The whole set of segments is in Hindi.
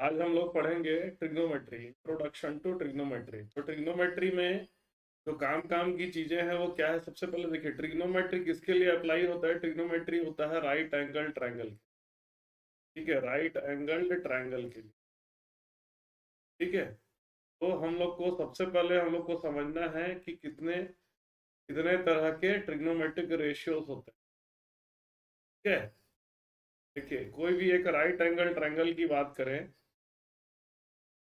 आज हम लोग पढ़ेंगे ट्रिग्नोमेट्री, इंट्रोडक्शन टू ट्रिग्नोमेट्री। तो ट्रिग्नोमेट्री में जो काम काम की चीजें हैं वो क्या है? सबसे पहले देखिए, ट्रिग्नोमेट्री किसके लिए अप्लाई होता है? ट्रिग्नोमेट्री होता है राइट एंगल ट्रायंगल, ठीक है, राइट एंगल्ड ट्रायंगल के लिए, ठीक है। तो हम लोग को सबसे पहले हम लोग को समझना है कि कितने कितने तरह के ट्रिग्नोमेट्रिक रेशियोज होते हैं, ठीक है। देखिए, कोई भी एक राइट एंगल ट्रायंगल की बात करें,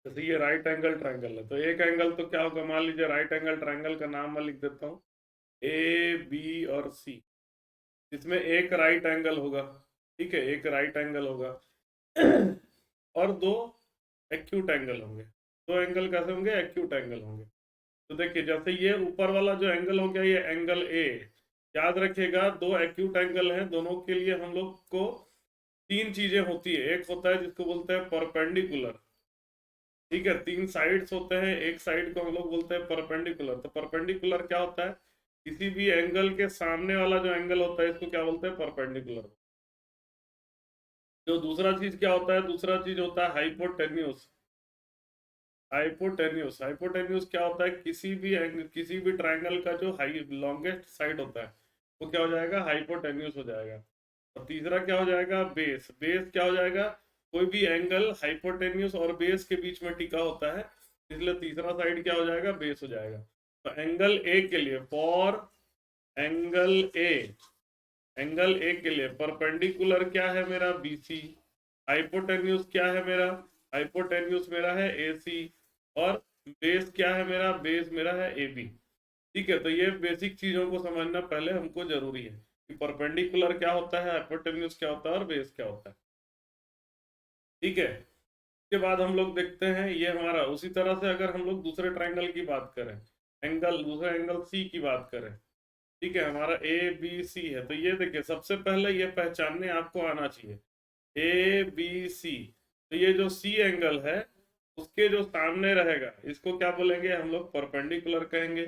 जैसे ये राइट एंगल ट्रायंगल है, तो एक एंगल तो क्या होगा? मान लीजिए राइट एंगल ट्रायंगल का नाम मैं लिख देता हूँ ए बी और सी। इसमें एक राइट एंगल होगा, ठीक है, एक राइट एंगल होगा और दो एक्यूट एंगल होंगे। दो एंगल कैसे होंगे? एक्यूट एंगल होंगे। तो देखिए, जैसे ये ऊपर वाला जो एंगल हो गया, ये एंगल ए। याद रखिएगा, दो एक्यूट एंगल हैं, दोनों के लिए हम लोग को तीन चीजें होती है। एक होता है जिसको बोलते हैं परपेंडिकुलर, ठीक है, तीन साइड्स होते हैं, एक साइड को हम लोग बोलते हैं परपेंडिकुलर। तो परपेंडिकुलर क्या होता है? किसी भी एंगल के सामने वाला जो एंगल होता है, इसको क्या बोलते हैं? परपेंडिकुलर। जो दूसरा चीज क्या होता है? दूसरा चीज होता है हाइपोटेन्यूस। हाइपोटेन्यूस, हाइपोटेन्यूस क्या होता है? किसी भी ट्रायंगल का जो हाई लॉन्गेस्ट साइड होता है, वो क्या हो जाएगा? हाइपोटेन्यूस हो जाएगा। और तीसरा क्या हो जाएगा? बेस। बेस क्या हो जाएगा? कोई भी एंगल हाइपोटेन्यूस और बेस के बीच में टिका होता है, इसलिए तीसरा साइड क्या हो जाएगा? बेस हो जाएगा। तो एंगल ए के लिए, for angle A, angle A के लिए परपेंडिकुलर क्या है मेरा? बीसी। हाइपोटेन्यूस क्या है मेरा? हाइपोटेन्यूस मेरा है एसी। और बेस क्या है मेरा? बेस मेरा है एबी। ठीक है, तो ये बेसिक चीजों को समझना पहले हमको जरूरी है कि परपेंडिकुलर क्या होता है, हाइपोटेन्यूस क्या होता है और बेस क्या होता है, ठीक है। उसके बाद हम लोग देखते हैं, ये हमारा उसी तरह से अगर हम लोग दूसरे ट्रायंगल की बात करें, दूसरे एंगल सी की बात करें, ठीक है, हमारा ए बी सी है। तो ये देखिए, सबसे पहले ये पहचानने आपको आना चाहिए ए बी सी। तो ये जो सी एंगल है, उसके जो सामने रहेगा, इसको क्या बोलेंगे हम लोग? परपेंडिकुलर कहेंगे।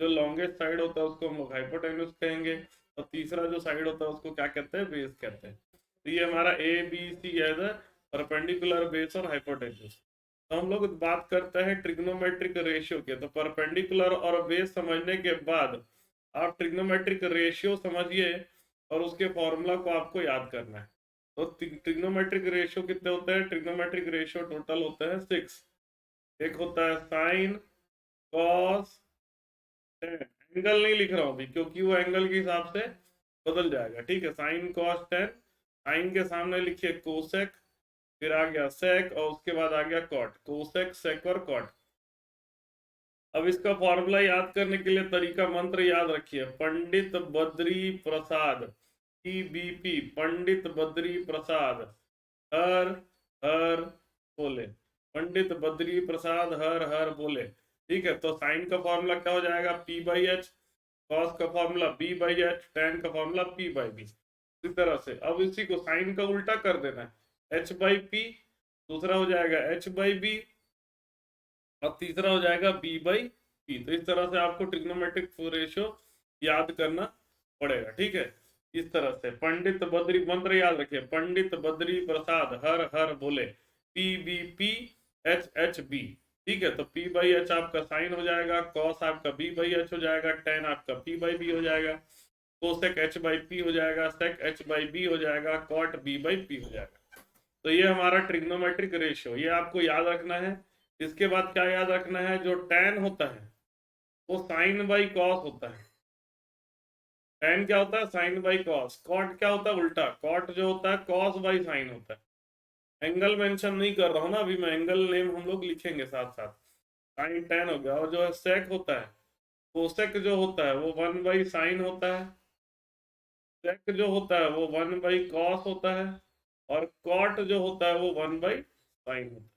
जो लॉन्गेस्ट साइड होता है उसको हम लोग हाइपोटेन्यूस कहेंगे, और तीसरा जो साइड होता है उसको क्या कहते हैं? बेस कहते हैं। तो ये हमारा ए बी सी है, परपेंडिकुलर, बेस और हाइपोटेन्यूस। तो हम लोग बात करते हैं ट्रिग्नोमेट्रिक रेशियो के। तो परपेंडिकुलर और बेस समझने के बाद आप ट्रिग्नोमेट्रिक रेशियो समझिए, और उसके फॉर्मूला को आपको याद करना है। तो ट्रिग्नोमेट्रिक रेशियो कितने होते हैं? ट्रिग्नोमेट्रिक रेशियो टोटल होते हैं 6। एक होता है साइन, कॉस, टेन। एंगल नहीं लिख रहा हूं अभी, क्योंकि वो एंगल के हिसाब से बदल जाएगा, ठीक है। साइन कॉस टेन, साइन के सामने लिखिए कोसेक, फिर आ गया सेक, और उसके बाद आ गया कॉट। कोसेक, सेक और कॉट। अब इसका फॉर्मूला याद करने के लिए तरीका, मंत्र याद रखिए, पंडित बद्री प्रसाद, पीबीपी, पंडित बद्री प्रसाद, हर हर बोले। पंडित बद्री प्रसाद हर हर बोले, ठीक है। तो साइन का फॉर्मूला क्या हो जाएगा? P by H. कॉस का formula B by H. Tan का फॉर्मूला पी बाई बी। इस तरह से अब इसी को साइन का उल्टा कर देना है, एच बाई पी। दूसरा हो जाएगा एच बाई बी, और तीसरा हो जाएगा बी बाई पी। तो इस तरह से आपको ट्रिग्नोमेट्रिक रेशियो याद करना पड़ेगा, ठीक है। इस तरह से पंडित बद्री, मंत्र याद रखिए, पंडित बद्री प्रसाद हर हर बोले, P B P H H B, ठीक है। तो पी बाई एच आपका साइन हो जाएगा, कॉस आपका बी बाई एच हो जाएगा, टेन आपका पी बाई बी हो जाएगा, कोसेक एच बाई पी हो जाएगा, सेक एच बाई बी हो जाएगा, कॉट बी बाई पी हो जाएगा। तो ये हमारा ट्रिग्नोमेट्रिक रेशियो, ये आपको याद रखना है। इसके बाद क्या याद रखना है? जो टेन होता है वो साइन बाई कॉस होता है। टेन क्या होता है? Sign by cos. कॉट क्या होता है? उल्टा। कॉट जो होता है कॉस बाई साइन होता है। एंगल मेंशन नहीं कर रहा हूं ना अभी मैं, एंगल नेम हम लोग लिखेंगे साथ साथ। साइन टेन हो गया। और जो है सेक होता है, कोसेक जो होता है वो वन बाई साइन होता है। सेक जो होता है वो वन बाई कॉस होता है। और कॉट जो होता है वो वन बाई साइन होता है।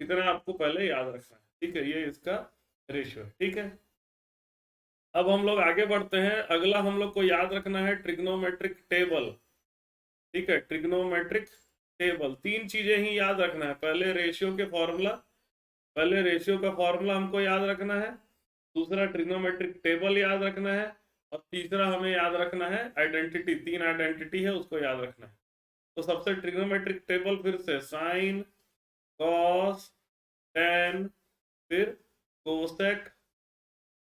इतना आपको पहले याद रखना है, ठीक है। ये इसका रेशियो है, ठीक है। अब हम लोग आगे बढ़ते हैं। अगला हम लोग को याद रखना है ट्रिग्नोमेट्रिक टेबल, ठीक है। ट्रिग्नोमेट्रिक टेबल, तीन चीजें ही याद रखना है। पहले रेशियो के फॉर्मूला, पहले रेशियो का फॉर्मूला हमको याद रखना है। दूसरा ट्रिग्नोमेट्रिक टेबल याद रखना है। और तीसरा हमें याद रखना है आइडेंटिटी, तीन आइडेंटिटी है उसको याद रखना है। तो सबसे ट्रिग्नोमेट्रिक टेबल फिर से, साइन, कॉस, टेन, फिर कोसेक,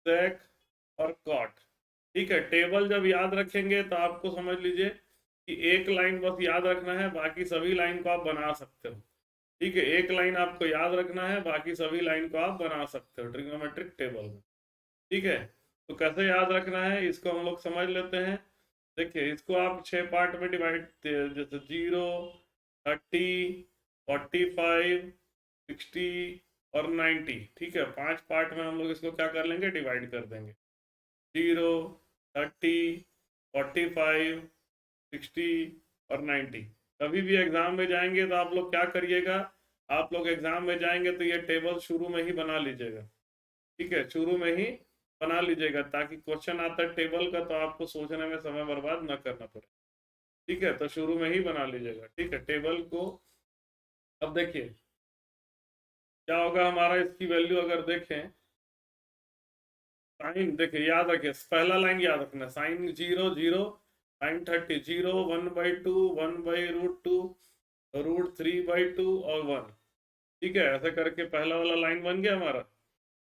सेक और कॉट। ठीक है, टेबल जब याद रखेंगे तो आपको समझ लीजिए कि एक लाइन बस याद रखना है, बाकी सभी लाइन को आप बना सकते हो। ठीक है, एक लाइन आपको याद रखना है, बाकी सभी लाइन को आप बना सकते हो ट्रिग्नोमेट्रिक टेबल में। ठीक है, तो कैसे याद रखना है इसको हम लोग समझ लेते हैं। देखिए, इसको आप 6 पार्ट में डिवाइड, जैसे 0, 30, 45, 60 और 90। ठीक है, 5 पार्ट में हम लोग इसको क्या कर लेंगे, डिवाइड कर देंगे। 0, 30, 45, 60 और 90। कभी भी एग्जाम में जाएंगे तो आप लोग क्या करिएगा, आप लोग एग्जाम में जाएंगे तो ये टेबल शुरू में ही बना लीजिएगा। ठीक है, शुरू में ही बना लीजिएगा, ताकि क्वेश्चन आता है टेबल का तो आपको सोचने में समय बर्बाद ना करना पड़े। ठीक है, तो शुरू में ही बना लीजिएगा। ठीक है, टेबल को अब देखिए क्या होगा हमारा, इसकी वैल्यू अगर देखें, साइन देखिए याद रखिए, पहला लाइन याद रखना, साइन 0 0, साइन 30 0, 1/2, 1/√2, √3/2 और 1। ठीक है, ऐसे करके पहला वाला लाइन बन गया हमारा।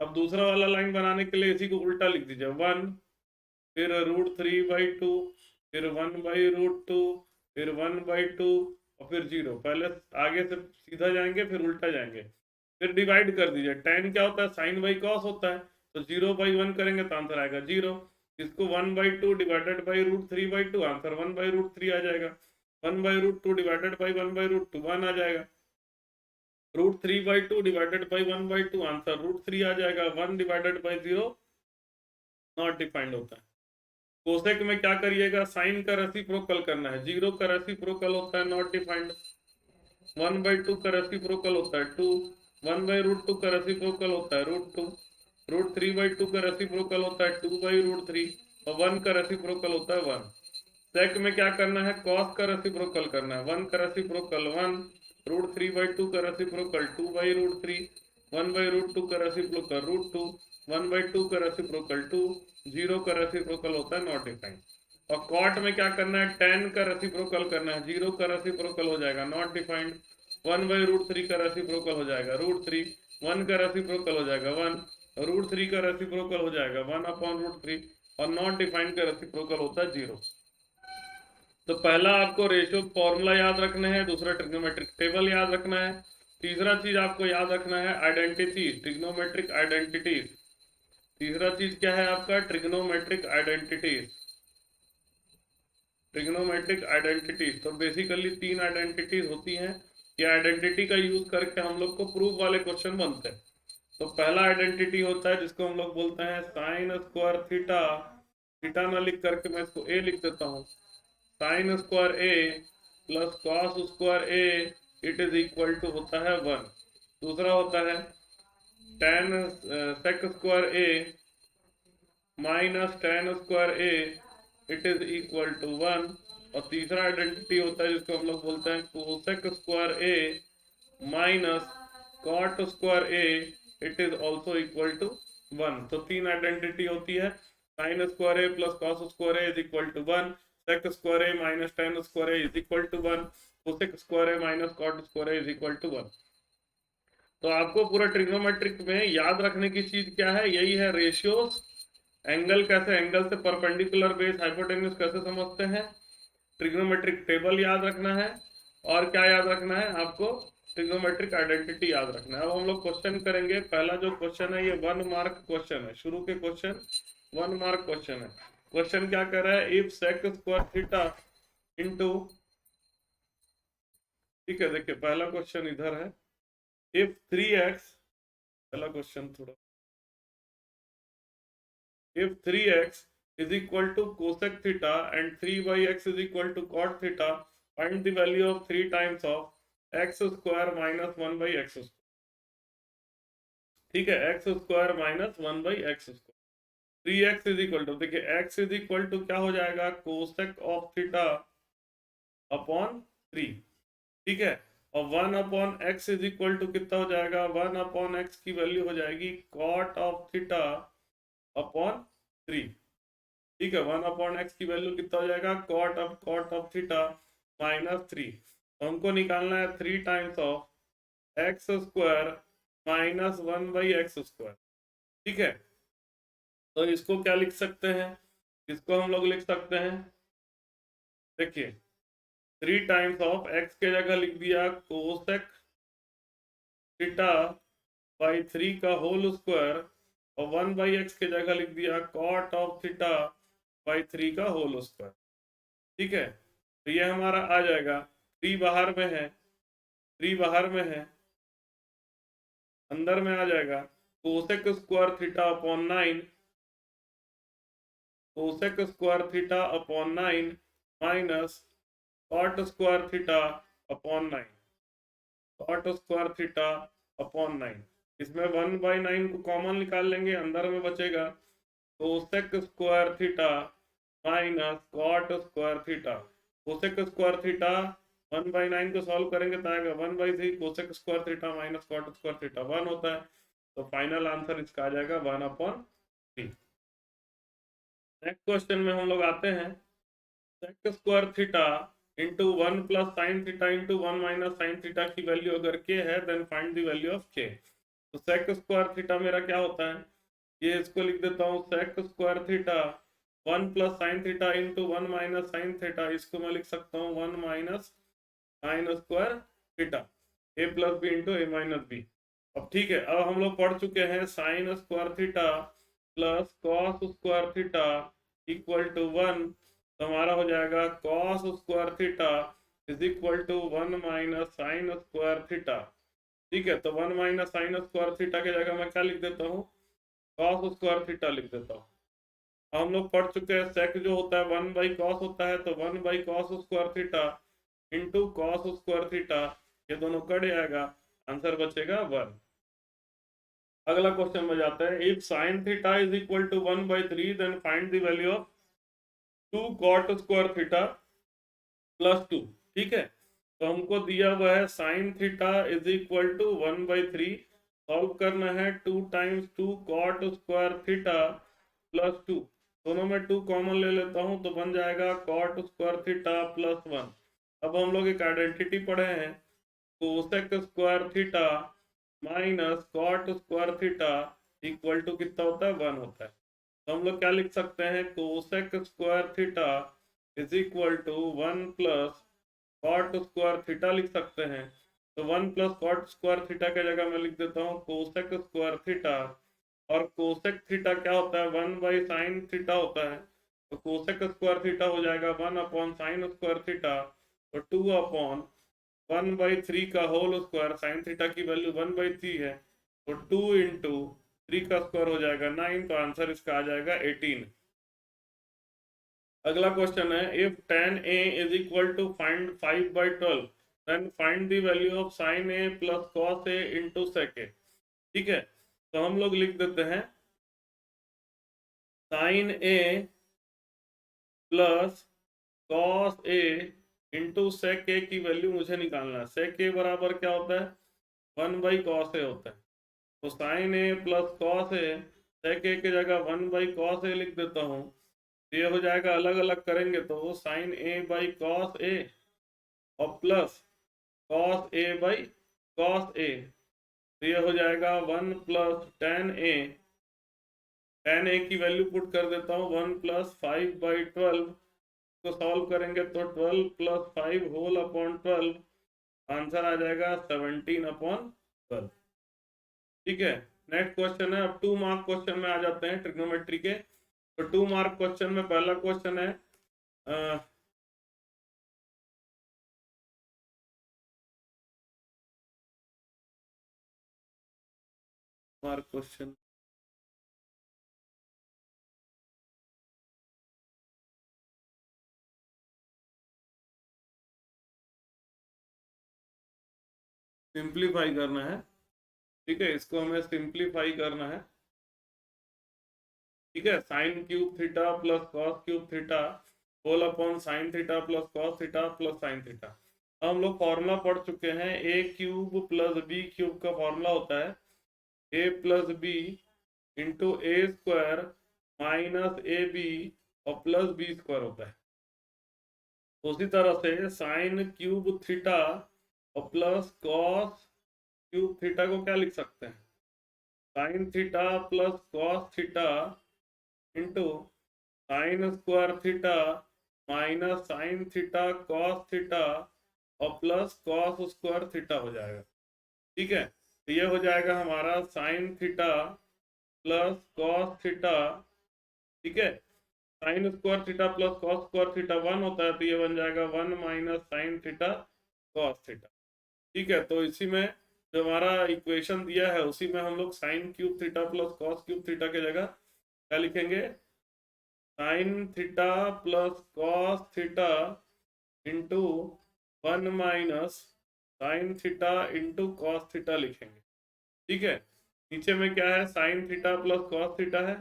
अब दूसरा वाला लाइन बनाने के लिए इसी को उल्टा लिख दीजिए, 1, फिर √3/2, फिर 1/√2, फिर 1/2 और फिर 0। पहले आगे से सीधा जाएंगे, फिर उल्टा जाएंगे, फिर डिवाइड कर दीजिए। tan क्या होता है, साइन बाई कॉस होता है, तो 0/1 करेंगे तो आंसर आएगा 0। इसको 1/2 डिवाइडेड बाई √3/2, आंसर 1/√3 आ जाएगा। 1/√2 डिवाइडेड बाई 1/√2 1 आ जाएगा। √3/2 डिवाइडेड बाई 1/2, आंसर √3 आ जाएगा। 1 डिवाइडेड बाई 0 नॉट डिफाइंड होता है। कोसेक में क्या करिएगा, साइन का रेसिप्रोकल करना है। 0 का रेसिप्रोकल होता है नॉट डिफाइंड। 1/2 का रेसिप्रोकल होता है 2। 1/√2 का रेसिप्रोकल होता है √2। √3/2 का रेसिप्रोकल होता है 2/√3 और 1 का रेसिप्रोकल होता है 1। सेक में क्या करना है, कॉस का रेसिप्रोकल करना है। 1 का रेसिप्रोकल 1, √3/2 का रेसिप्रोकल 2/√3, 1/√2 का रेसिप्रोकल √2, 1/2 का रेसिप्रोकल 2, 0 का रेसिप्रोकल होता है नॉट डिफाइंड। और कॉट में क्या करना है, tan का रेसिप्रोकल करना है। 0 का रेसिप्रोकल हो जाएगा नॉट डिफाइंड। 1/√3 का रेसिप्रोकल हो जाएगा √3, 1 का रेसिप्रोकल हो जाएगा 1, √3 का रेसिप्रोकल हो जाएगा 1/√3 और नॉट डिफाइंड का रेसिप्रोकल होता है 0। तो पहला आपको रेशियो फॉर्मूला याद रखना है, दूसरा ट्रिग्नोमेट्रिक टेबल याद रखना है, तीसरा चीज आपको याद रखना है आइडेंटिटी, ट्रिग्नोमेट्रिक आइडेंटिटीज। तीसरा चीज क्या है आपका, ट्रिग्नोमेट्रिक आइडेंटिटीज। ट्रिग्नोमेट्रिक आइडेंटिटीज, तो बेसिकली 3 आइडेंटिटीज होती हैं। ये आइडेंटिटी का यूज करके हम लोग को प्रूफ वाले क्वेश्चन बनते हैं। तो पहला आइडेंटिटी होता है जिसको हम लोग बोलते हैं साइन स्क्वायर थीटा। थीटा ना लिख करके मैं इसको ए लिख देता हूँ। Sine square A plus cos square A it is equal to होता है 1। दूसरा होता है tan sec square A minus tan square A it is equal to 1। और तीसरा आइडेंटिटी होता है जिसको हम लोग बोलते हैं cosec square A minus cot square A it is also equal to 1। तो 3 आइडेंटिटी होती है, sine square A plus cos square A is equal to 1, sec square A minus tan square A is equal to 1, cosec square A minus cot square A is equal to 1। तो आपको पूरा ट्रिग्नोमेट्रिक में याद रखने की चीज क्या है, यही है रेशियोज। एंगल कैसे, एंगल से परपेंडिकुलर बेस हाइपोटेन्यूज कैसे समझते हैं, ट्रिग्नोमेट्रिक टेबल याद रखना है, और क्या याद रखना है आपको, ट्रिग्नोमेट्रिक आइडेंटिटी याद रखना है। अब हम लोग क्वेश्चन करेंगे। पहला जो क्वेश्चन है ये 1 मार्क क्वेश्चन है, शुरू के क्वेश्चन 1 मार्क क्वेश्चन है। क्वेश्चन क्या कर रहा है, if sec square theta into, ठीक है देखिए पहला क्वेश्चन इधर है, इफ 3x, पहला क्वेश्चन थोड़ा, if 3x is equal to cosec theta and 3y(x) is equal to cot theta, find the value of 3 times of x square minus 1 by x square। ठीक है, x square minus 1 by x square। 3x is equal to, देखिए x is equal to क्या हो जाएगा, cosec of theta अपॉन 3। ठीक है, और 1 upon x is equal to कितना हो जाएगा, 1 अपॉन x की वैल्यू हो जाएगी cot ऑफ थीटा अपॉन 3। ठीक है, 1 अपॉन एक्स की वैल्यू कितना हो जाएगा, कॉट ऑफ थीटा माइनस 3। तो हमको निकालना है 3 times of x square minus 1/x²। ठीक है, तो इसको क्या लिख सकते हैं, इसको हम लोग लिख सकते हैं, देखिए 3 टाइम्स ऑफ एक्स के जगह लिख दिया कोसेक थीटा बाई 3 का होल स्क्वायर, और 1/x के जगह लिख दिया कॉट ऑफ थीटा बाई 3 का होल स्क्वायर। ठीक है, तो ये हमारा आ जाएगा, 3 बाहर में है, 3 बाहर में है, अंदर में आ जाएगा cosec square theta upon 9, cosec square theta upon 9 minus cot square theta upon 9, cot square theta upon 9। इसमें 1/9 को कॉमन निकाल लेंगे, अंदर में बचेगा cosec square theta minus cot square theta. Cosec square theta 1/9 को सॉल्व करेंगे तो आएगा 1/3, cosec square theta minus cot square theta 1 होता है, तो फाइनल आंसर इसका आ जाएगा 1/3। नेक्स्ट क्वेश्चन में हम लोग आते हैं, sec square theta into 1 plus sine theta into 1 minus sine theta की वैल्यू अगर के है then find the value of K. तो सेक स्क्वायर थीटा मेरा क्या होता है, ये इसको लिख देता हूँ sec square theta 1 plus sine theta into 1 minus sine theta, इसको मैं लिख सकता हूँ 1 minus sine square theta, A plus B into A minus B. अब ठीक है, अब हम लोग पढ़ चुके हैं sine square theta plus cos square theta equal to 1, तो हमारा हो जाएगा cos square theta is equal to 1 minus sine square theta. ठीक है, तो 1 माइनस साइन स्क्वायर थीटा की जगह मैं क्या लिख देता हूँ, कॉस स्क्वायर थीटा लिख देता हूँ। हम लोग पढ़ चुके हैं सेक जो होता है 1/cos होता है, तो 1/cos square theta into cos square theta, ये दोनों कट जाएगा, आंसर बचेगा 1। अगला क्वेश्चन में जाते हैं, if sine theta is equal to 1/3 then find the value of 2 cot square theta plus 2। ठीक है, तो हमको दिया हुआ है sine theta is equal to 1/3, solve करना है 2 times 2 cot square theta plus 2, दोनों में 2 कॉमन ले लेता हूं तो बन जाएगा कॉट स्क्वायर थीटा प्लस 1। अब हम लोग एक आइडेंटिटी पढ़े हैं, cosec square theta minus cot square theta equal to कितना होता है, 1 होता है। तो हम लोग क्या लिख सकते हैं, cosec square theta is equal to 1 plus cot square theta लिख सकते हैं, तो 1 प्लस कॉट स्क्वायर थीटा की जगह मैं लिख देता हूँ कोसेक स्क्वायर थीटा, और कोसेक थीटा क्या होता है, 1/साइन थीटा होता है, तो कोसेक स्क्वायर थीटा हो जाएगा 1 अपॉन साइन स्क्वायर थीटा, तो 2 अपॉन 1/3 का होल स्क्वायर, साइन थीटा की वैल्यू 1/3 है, तो 2 इंटू 3 का स्क्वायर हो जाएगा 9, तो आंसर इसका आ जाएगा 18। अगला क्वेश्चन है, if tan a is equal to find 5/12 then find the value of sin a plus cos a into sec a। ठीक है, तो हम लोग लिख देते हैं sin a plus cos a into sec a की वैल्यू मुझे निकालना है। sec a बराबर क्या होता है, 1/cos a होता है, तो sin a plus cos a, sec a की जगह 1/cos a लिख देता हूँ, ये हो जाएगा, अलग अलग करेंगे तो sin a by cos a और plus cos a by cos a, तो ये हो जाएगा 1 प्लस tan a की वैल्यू पुट कर देता हूँ 1 प्लस 5/12 को सॉल्व करेंगे तो 12 प्लस 5 होल अपॉन 12, आंसर आ जाएगा 17/12। ठीक है, नेक्स्ट क्वेश्चन है, अब 2 मार्क क्वेश्चन में आ जाते हैं ट्रिग्नोमेट्री के। तो 2 मार्क क्वेश्चन में पहला क्वेश्चन है, मार्क क्वेश्चन सिंप्लीफाई करना है। ठीक है, इसको हमें सिंप्लीफाई करना है। ठीक है, sine cube theta plus cos cube theta whole upon sine theta plus cos theta plus sine theta. हम लोग फॉर्मूला पढ़ चुके हैं, A cube plus B cube का फॉर्मूला होता है A plus B into A square minus A B और प्लस बी स्क्वायर होता है। उसी तरह से साइन क्यूब थीटा और प्लस कॉस क्यूब थीटा को क्या लिख सकते हैं, sine theta plus cos theta into sine square theta minus sine theta cos theta और प्लस कॉस स्क्वायर थीटा हो जाएगा। ठीक है, तो ये हो जाएगा हमारा sign theta plus cos theta. ठीक है, sine square theta plus cos square theta 1 होता है, तो ये बन जाएगा 1 minus sine theta cos theta. ठीक है, तो इसी में जो हमारा इक्वेशन दिया है उसी में हम लोग sine cube theta plus cos cube theta की जगह क्या लिखेंगे, sine theta plus cos theta into 1 minus sine theta into cos theta लिखेंगे। ठीक है, नीचे में क्या है, sine theta plus cos theta है,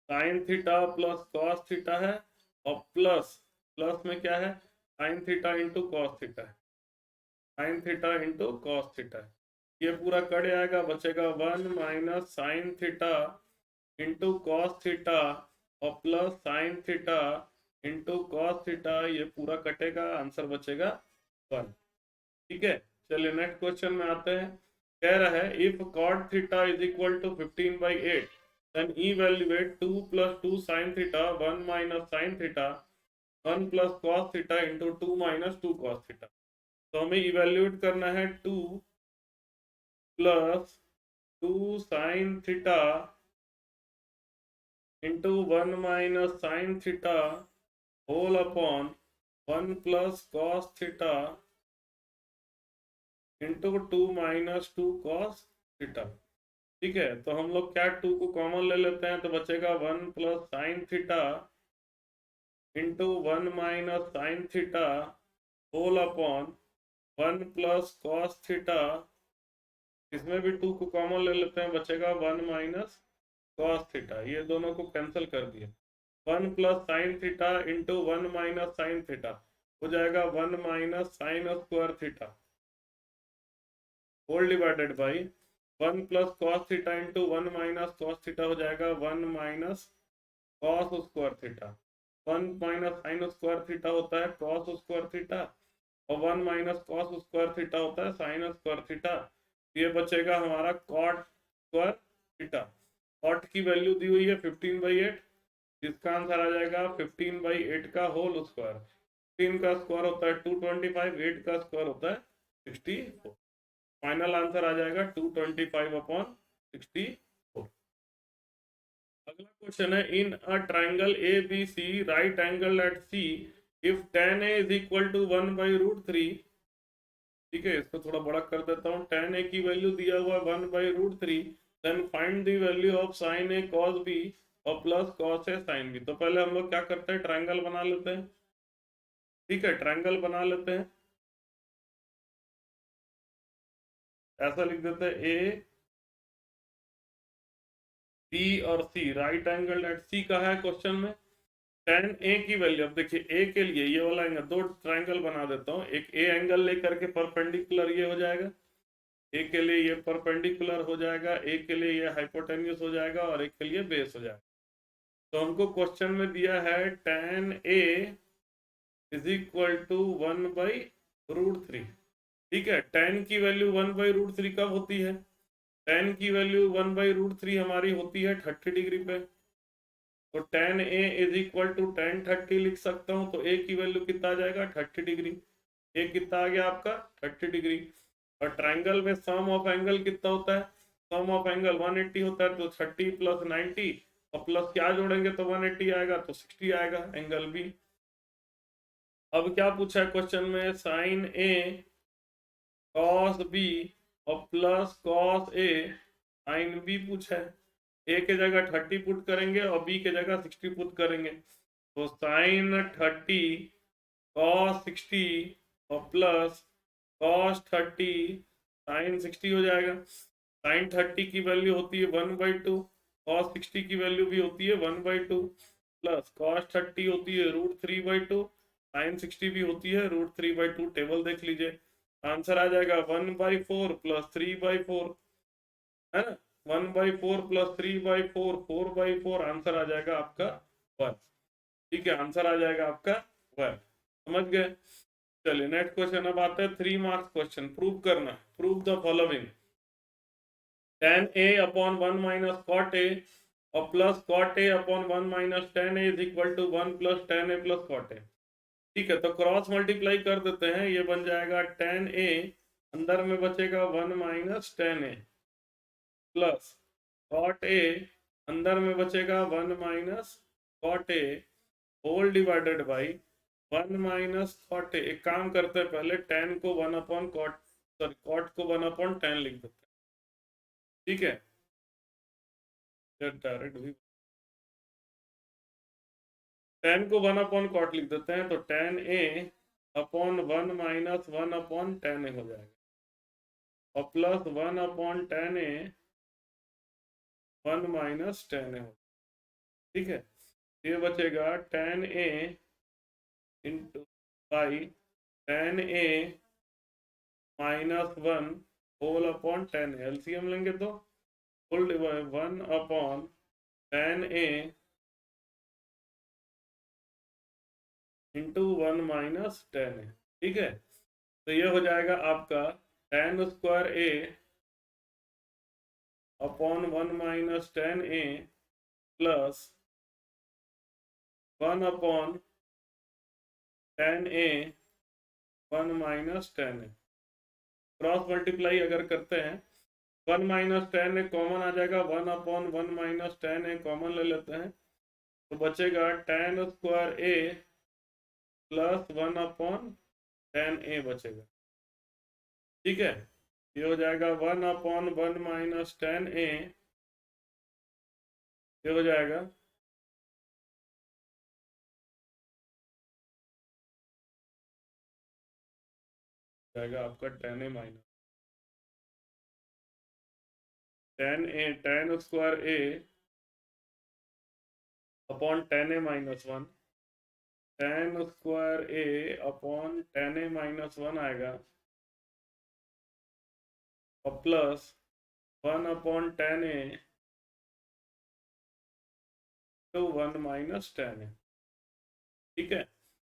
sine theta plus cos theta है, और प्लस प्लस में क्या है, sine theta into cos theta है, sine theta into cos theta है। ये पूरा कट जाएगा, बचेगा 1 minus sine theta into cos theta और plus sine theta into cos theta. ये पूरा कटेगा, आंसर बचेगा 1। ठीक है, चलिए नेक्स्ट क्वेश्चन में आते हैं। कह रहा है if cot theta is equal to 15/8 then evaluate 2 plus 2 sin theta 1 minus sin theta 1 plus cos theta into 2 minus 2 cos theta। तो हमें इवेल्यूएट करना है 2 plus 2 sin theta into 1 minus sin theta whole upon 1 plus cos theta into 2 minus 2 cos theta। ठीक है, तो हम लोग क्या 2 को कॉमन ले लेते हैं, तो बचेगा 1 plus sine theta into 1 minus sine theta whole upon 1 plus cos theta. इसमें भी 2 को कॉमन ले लेते हैं, बचेगा 1 माइनस कॉस थीटा। ये दोनों को कैंसिल कर दिए, 1 plus sine theta into 1 minus sine theta हो जाएगा 1 minus sine square theta whole divided by 1 plus cos theta into 1 minus cos theta हो जाएगा 1 minus cos square theta. 1 minus sine square theta होता है कॉस स्क्वायर थीटा और 1 माइनस कॉस स्क्वायर थीटा होता है साइन स्क्वायर थीटा। ये बचेगा हमारा कॉट स्क्वायर थीटा। कॉट की वैल्यू दी हुई है 15/8, जिसका आंसर आ जाएगा 15/8 का होल स्क्वायर। 15 का स्क्वायर होता है 225, 8 का स्क्वायर होता है 64। फाइनल आंसर आ जाएगा 225/64। अगला क्वेश्चन है in a triangle A B C right angle at C if tan a is equal to 1/√3। ठीक है, इसको थोड़ा बड़ा कर देता हूँ। tan a की वैल्यू दिया हुआ 1/√3, then find the value of sin a cos b और plus cos a sin b। तो पहले हम लोग क्या करते हैं, ट्राइंगल बना लेते हैं। ठीक है, ट्राइंगल बना लेते हैं, ऐसा लिख देते हैं ए बी और सी राइट एंगल एट सी का है क्वेश्चन में। tan a की वैल्यू, अब देखिए a के लिए ये वाला एंगल, दो ट्राइंगल बना देता हूँ। एक a एंगल लेकर के परपेंडिकुलर ये हो जाएगा, a के लिए ये परपेंडिकुलर हो जाएगा, a के लिए ये हाइपोटेन्यूस हो जाएगा और एक के लिए बेस हो जाएगा। तो हमको क्वेश्चन में दिया है tan a is equal to 1/√3। ठीक है, tan की वैल्यू 1/√3 कब होती है, tan की वैल्यू 1/√3 हमारी होती है 30 डिग्री पे। तो tan a is equal to tan 30 लिख सकता हूँ। तो a की वैल्यू कितना आ जाएगा 30 डिग्री। a कितना आ गया आपका 30 डिग्री। और ट्राइंगल में सम ऑफ एंगल कितना होता है, सम ऑफ एंगल 180 होता है। तो 30 प्लस 90 और प्लस क्या जोड़ेंगे तो 180 आएगा, तो 60 आएगा एंगल बी। अब क्या पूछा है क्वेश्चन में, साइन ए कॉस बी और plus cos A sine B पूछा है। ए के जगह 30 पुट करेंगे और बी के जगह 60 पुट करेंगे। तो साइन 30 कॉस 60 और प्लस कॉस 30 साइन 60 हो जाएगा। साइन 30 की वैल्यू होती है 1/2, कॉस 60 की वैल्यू भी होती है 1/2, प्लस कॉस 30 होती है √3/2, साइन 60 भी होती है √3/2। टेबल देख लीजिए, आंसर आ जाएगा 1/4 प्लस 3/4, है ना। 1/4 प्लस 3/4 4/4, आंसर आ जाएगा आपका 1। ठीक है, आंसर आ जाएगा आपका 1। समझ गए। चलिए नेक्स्ट क्वेश्चन अब आता है 3 मार्क्स क्वेश्चन। प्रूव करना, prove the following. tan a upon 1 minus cot A और plus cot A upon 1 minus tan a is equal to 1 plus tan a plus cot A. ठीक है, तो क्रॉस मल्टीप्लाई कर देते हैं, ये बन जाएगा tan a, अंदर में बचेगा 1 minus tan a plus cot a, अंदर में बचेगा 1 minus cot a whole divided by 1 minus cot a. एक काम करते हैं, पहले tan को 1 अपॉन कॉट, सॉरी कॉट को 1 अपॉन tan लिख देते हैं। ठीक है, डायरेक्ट भी tan को 1 अपॉन कॉट लिख देते हैं, तो tan a upon 1 minus 1 upon tan a हो जाएगा और plus 1 upon tan a 1 minus tan a हो। ठीक है, ये बचेगा tan a into by tan a minus 1 whole upon tan a। LCM लेंगे तो whole divide 1 upon tan a into 1 minus tan a। ठीक है, तो ये हो जाएगा आपका tan square a upon 1 minus tan a plus 1 upon tan a 1 minus tan a। Cross multiply अगर करते हैं, 1 माइनस tan a कॉमन आ जाएगा, 1 upon 1 minus tan a common ले लेते हैं, तो बचेगा tan square a plus 1 upon tan a बचेगा। ठीक है, ये हो जाएगा 1 अपॉन 1 माइनस tan a, ये हो जाएगा आपका tan a minus tan square a upon tan a minus 1, tan square a upon tan a minus 1 आएगा और प्लस 1 अपॉन tan a तो 1 माइनस tan a। ठीक है,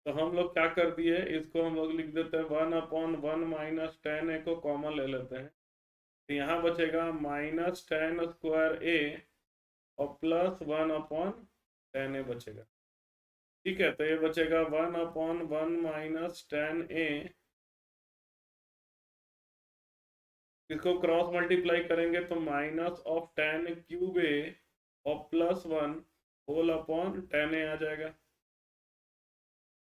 तो हम लोग क्या कर दिए, इसको हम लोग लिख देते हैं 1 अपॉन 1 माइनस tan a को कॉमन ले लेते हैं, तो यहाँ बचेगा माइनस tan स्क्वायर a और प्लस 1 अपॉन tan a बचेगा। ठीक है, तो ये बचेगा 1 अपॉन 1 माइनस tan a, इसको क्रॉस मल्टीप्लाई करेंगे तो minus of tan cube a और plus 1 whole upon tan a आ जाएगा।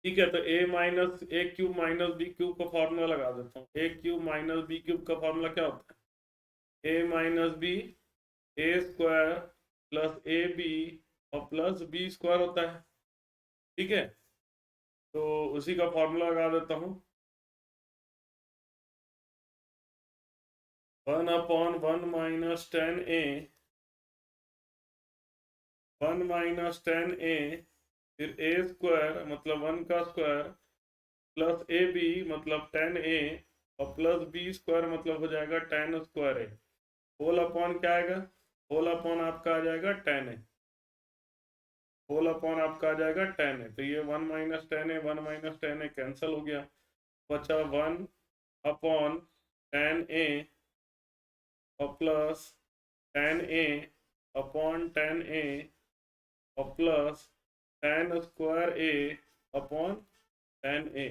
ठीक है, तो a minus a cube minus b cube का फॉर्मूला लगा देता हूँ। a cube minus b cube का फॉर्मूला क्या होता है, a minus b a square plus a B और प्लस बी स्क्वायर होता है। ठीक है, तो उसी का फॉर्मूला लगा देता हूँ, 1 upon 1 minus tan a, 1 minus tan a, फिर a स्क्वायर मतलब 1 का स्क्वायर प्लस ए बी मतलब tan a और प्लस बी स्क्वायर मतलब हो जाएगा tan square a, whole upon क्या आएगा, होल अपॉन आपका आ जाएगा tan a, होल अपॉन आपका आ जाएगा tan a। तो ये 1 minus tan a 1 minus tan a cancel हो गया, बचा 1 अपॉन tan a और plus tan a upon tan a और plus tan square a upon tan a।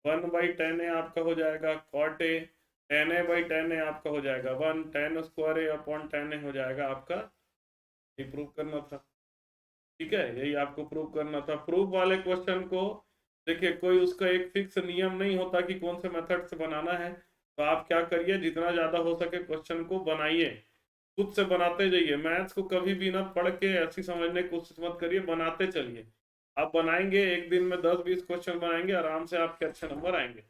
1 by tan a आपका हो जाएगा cot a, tan a by tan a आपका हो जाएगा 1, tan square a upon tan a हो जाएगा आपका। ये प्रूव करना था। ठीक है, यही आपको प्रूव करना था। प्रूफ वाले क्वेश्चन को देखिए, कोई उसका एक फिक्स नियम नहीं होता कि कौन से मेथड से बनाना है, तो आप क्या करिए, जितना ज़्यादा हो सके क्वेश्चन को बनाइए, खुद से बनाते जाइए। मैथ्स को कभी भी ना पढ़ के ऐसी समझने की कोशिश मत करिए, बनाते चलिए। आप बनाएंगे, एक दिन में 10-20 क्वेश्चन बनाएंगे, आराम से आपके अच्छे नंबर आएंगे।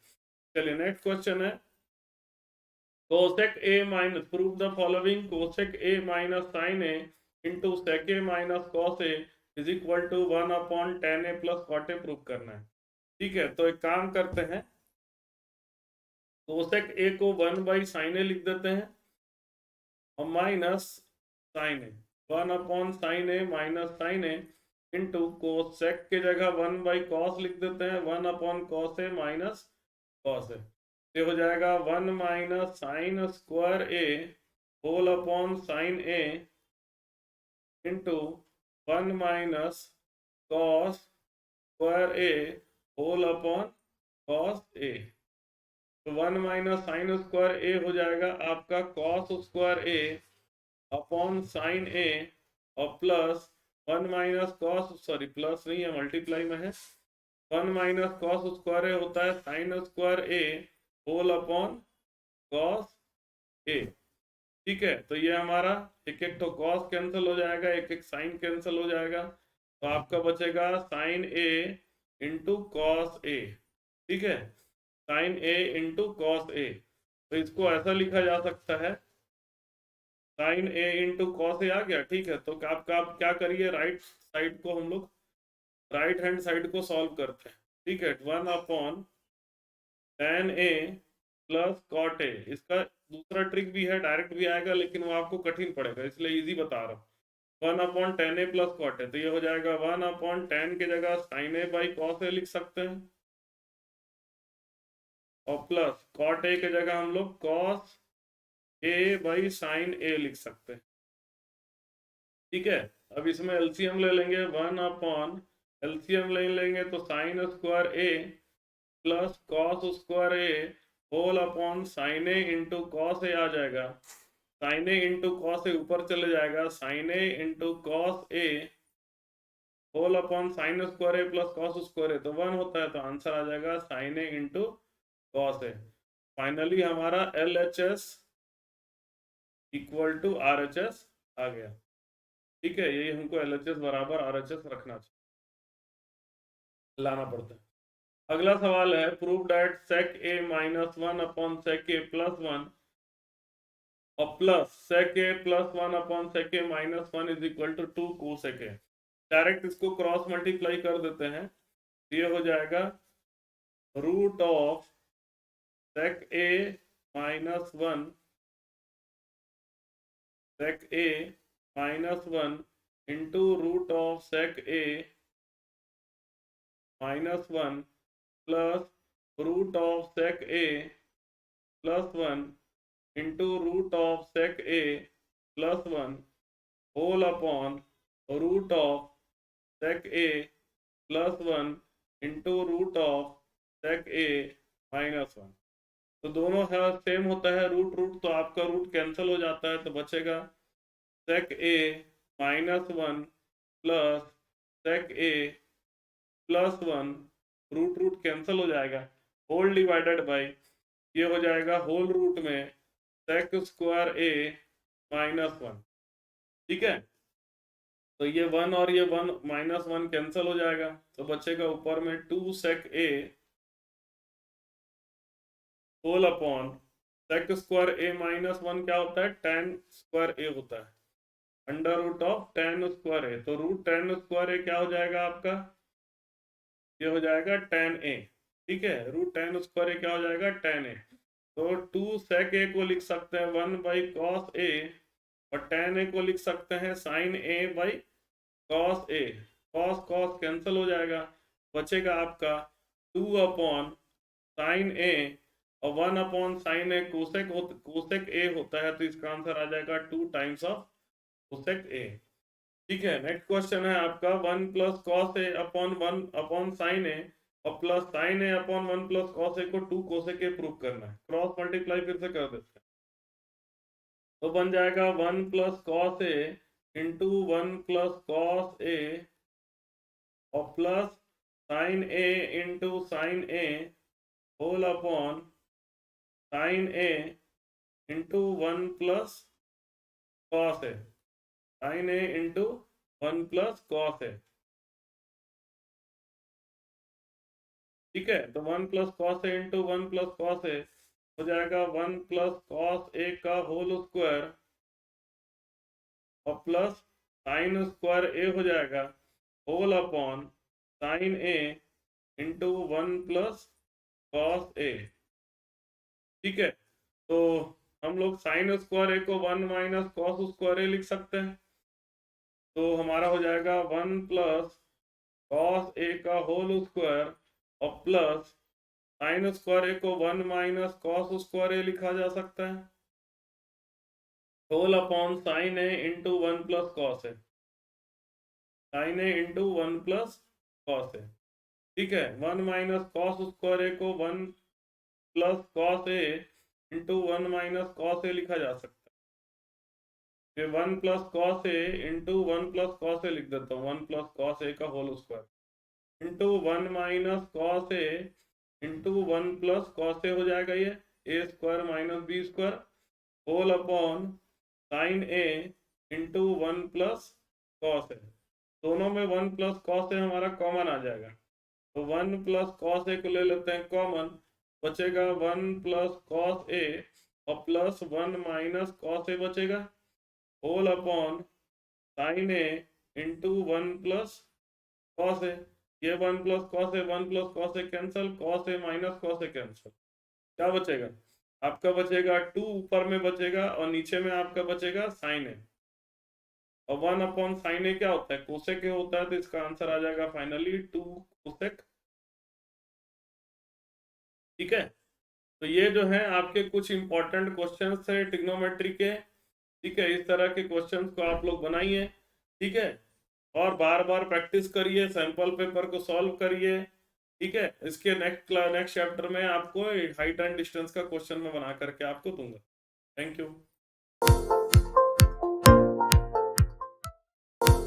चलिए नेक्स्ट क्वेश्चन है, cosec a minus, prove the following, cosec a minus sin a into sec a minus cos a is equal to 1 upon tan a plus cot a prove करना है। ठीक है, तो एक काम करते हैं, cosec a को 1 बाई sin a लिख देते हैं और minus sin a, 1 upon sin a minus sin a into cosec के जगह 1 बाई cos लिख देते हैं, 1 upon cos a minus cos A. ये हो जाएगा 1 minus sine square A whole upon sine A into 1 minus cos square A whole upon cos A. तो 1 माइनस साइन स्क्वायर ए हो जाएगा आपका cos square A upon sine A, और plus 1 minus cos, sorry plus नहीं है मल्टीप्लाई में है, 1 माइनस कॉस स्क्वायर ए होता है sine square A whole upon cos A. ठीक है, तो ये हमारा एक एक तो कॉस कैंसिल हो जाएगा, एक एक साइन कैंसिल हो जाएगा, तो आपका बचेगा sign A into cos A. ठीक है, sign A into cos A. तो इसको ऐसा लिखा जा सकता है, sign A into cos A आ गया। ठीक है, तो आप क्या करिए, राइट साइड को हम लोग राइट हैंड साइड को सॉल्व करते हैं। ठीक है, 1 upon tan a plus cot a. इसका दूसरा ट्रिक भी है, डायरेक्ट भी आएगा, लेकिन वो आपको कठिन पड़ेगा, इसलिए इजी बता रहा हूँ। 1 upon tan a plus cot a, तो ये हो जाएगा 1 अपॉन टेन की जगह साइन ए बाई कॉस ए लिख सकते हैं, और प्लस कॉट ए की जगह हम लोग कॉस ए बाई साइन ए लिख सकते हैं। ठीक है, अब इसमें एलसीएम ले लेंगे, 1 अपॉन एलसीएम ले लेंगे तो sine square A plus cos square A whole upon sine A into cos A आ जाएगा। Sine A into cos A ऊपर चले जाएगा, sine A into cos A whole upon sine square A plus cos square A, तो 1 होता है, तो आंसर आ जाएगा sine A into cos A. Finally हमारा L H S equal to R H S आ गया। ठीक है, यही हमको एल एच एस बराबर आर एच एस रखना चाहिए, लाना पड़ता है। अगला सवाल है, prove that sec A minus one upon sec A plus one और plus sec A plus one upon sec A minus one is equal to 2 cosec A. Direct इसको क्रॉस मल्टीप्लाई कर देते हैं, ये हो जाएगा root of sec A minus one sec A minus one into root of sec A minus one plus root of sec A plus one into root of sec A plus one whole upon root of sec A plus one into root of sec A minus one. तो दोनों है सेम होता है, रूट रूट तो आपका रूट कैंसिल हो जाता है, तो बचेगा सेक ए माइनस वन प्लस सेक ए plus one, root root cancel हो जाएगा, होल डिवाइडेड बाई, ये हो जाएगा होल रूट में सेक स्क्वायर ए माइनस वन। ठीक है, तो ये वन और ये वन माइनस वन कैंसिल हो जाएगा, तो बचेगा ऊपर में 2 sec A whole upon sec square A minus one क्या होता है, tan स्क्वायर ए होता है, under root of tan square A, तो रूट tan स्क्वायर ए क्या हो जाएगा आपका, ये हो जाएगा tan ए। ठीक है, रूट tan स्क्वायर ए क्या हो जाएगा, tan ए। तो 2 सेक ए को लिख सकते हैं 1 बाई कॉस ए, और tan ए को लिख सकते हैं sin a by cos a. Cos cos cancel हो जाएगा, बचेगा आपका 2 अपॉन साइन ए, और 1 अपॉन साइन ए कोसेक ए होता है, तो इसका आंसर आ जाएगा 2 टाइम्स ऑफ कोसेक ए। ठीक है, नेक्स्ट क्वेश्चन है आपका 1 plus cos A upon 1 upon sine A, और प्लस साइन ए अपॉन 1 प्लस कॉस ए को 2 कोसेक ए प्रूव करना है। क्रॉस मल्टीप्लाई फिर से कर देते हैं, तो बन जाएगा 1 plus cos A into 1 plus cos ए और plus sign A into sine A whole upon sine A into 1 plus cos A, sine A into 1 plus cos A. ठीक है, तो 1 plus cos A into 1 plus cos ए हो जाएगा 1 प्लस कॉस ए का होल स्क्वायर और प्लस साइन स्क्वायर ए हो जाएगा whole upon sine A into 1 plus cos A. ठीक है, तो हम लोग साइन स्क्वायर ए को 1 माइनस कॉस स्क्वायर ए लिख सकते हैं, तो हमारा हो जाएगा 1 प्लस कॉस ए का होल स्क्वायर और प्लस साइन स्क्वायर ए को 1 माइनस कॉस स्क्वायर ए लिखा जा सकता है, whole upon sine A into 1 plus cos A, sine A into 1 plus cos A. ठीक है, 1 माइनस कॉस स्क्वायर ए को 1 plus cos A into 1 minus cos A लिखा जा सकता है। ये 1 plus cos A into 1 plus cos ए लिख देता हूँ, 1 प्लस कॉस ए का whole square into 1 minus cos A into 1 plus cos ए हो जाएगा ये A square minus B square whole upon sine A into 1 plus cos A. दोनों में 1 प्लस कॉस ए हमारा कॉमन आ जाएगा, तो 1 प्लस कॉस ए को ले लेते हैं कॉमन, बचेगा 1 प्लस कॉस ए और प्लस 1 माइनस कॉस ए बचेगा whole upon sine A into 1 plus cos A. ये 1 plus cos A 1 plus cos A cancel, cos A minus cos A cancel, क्या बचेगा आपका? बचेगा 2 ऊपर में बचेगा और नीचे में आपका बचेगा साइन ए, और 1 अपॉन साइन ए क्या होता है? कोसेक ए होता है, तो इसका आंसर आ जाएगा फाइनली 2 कोसेक। ठीक है, तो ये जो है आपके कुछ इंपॉर्टेंट क्वेश्चंस है ट्रिग्नोमेट्री के। ठीक है, इस तरह के क्वेश्चंस को आप लोग बनाइए। ठीक है, और बार बार प्रैक्टिस करिए, सैंपल पेपर को सॉल्व करिए। ठीक है, इसके नेक्स्ट चैप्टर में आपको हाइट एंड डिस्टेंस का क्वेश्चन मैं बना करके आपको दूंगा। Thank you.